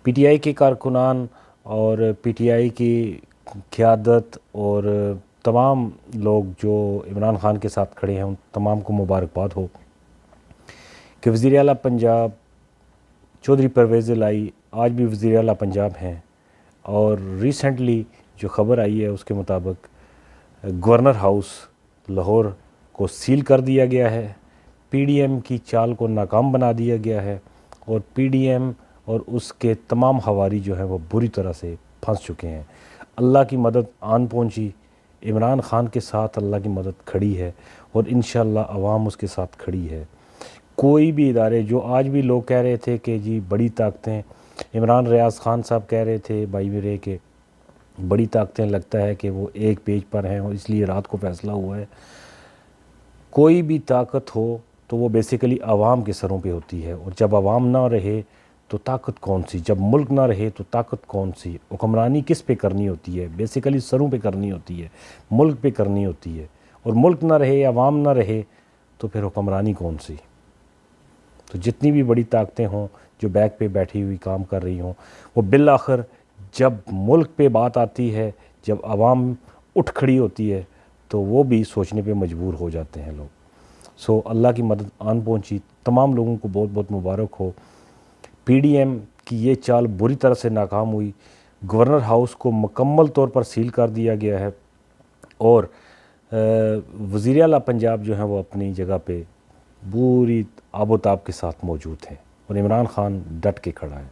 P T I کے کارکنان اور پی ٹی آئی کی قیادت اور تمام لوگ جو عمران خان کے ساتھ کھڑے ہیں ان تمام کو مبارکباد ہو کہ وزیر اعلیٰ پنجاب چودھری پرویز الہی آج بھی وزیر اعلیٰ پنجاب ہیں، اور ریسنٹلی جو خبر آئی ہے اس کے مطابق گورنر ہاؤس لاہور کو سیل کر دیا گیا ہے، پی ڈی ایم کی چال کو ناکام بنا دیا گیا ہے، اور پی ڈی ایم اور اس کے تمام حواری جو ہیں وہ بری طرح سے پھنس چکے ہیں۔ اللہ کی مدد آن پہنچی، عمران خان کے ساتھ اللہ کی مدد کھڑی ہے، اور انشاءاللہ عوام اس کے ساتھ کھڑی ہے۔ کوئی بھی ادارے جو آج بھی لوگ کہہ رہے تھے کہ جی بڑی طاقتیں، عمران ریاض خان صاحب کہہ رہے تھے بھائی میرے کہ بڑی طاقتیں لگتا ہے کہ وہ ایک پیج پر ہیں اور اس لیے رات کو فیصلہ ہوا ہے۔ کوئی بھی طاقت ہو تو وہ بیسیکلی عوام کے سروں پہ ہوتی ہے، اور جب عوام نہ رہے تو طاقت کون سی؟ جب ملک نہ رہے تو طاقت کون سی؟ حکمرانی کس پہ کرنی ہوتی ہے؟ بیسیکلی سروں پہ کرنی ہوتی ہے، ملک پہ کرنی ہوتی ہے، اور ملک نہ رہے، عوام نہ رہے تو پھر حکمرانی کون سی؟ تو جتنی بھی بڑی طاقتیں ہوں جو بیک پہ بیٹھی ہوئی کام کر رہی ہوں، وہ بالآخر جب ملک پہ بات آتی ہے، جب عوام اٹھ کھڑی ہوتی ہے تو وہ بھی سوچنے پہ مجبور ہو جاتے ہیں لوگ۔ سو اللہ کی مدد آن پہنچی، تمام لوگوں کو بہت بہت مبارک ہو۔ پی ڈی ایم کی یہ چال بری طرح سے ناکام ہوئی، گورنر ہاؤس کو مکمل طور پر سیل کر دیا گیا ہے، اور وزیر اعلیٰ پنجاب جو ہیں وہ اپنی جگہ پہ پوری آب و تاب کے ساتھ موجود ہیں، اور عمران خان ڈٹ کے کھڑا ہے۔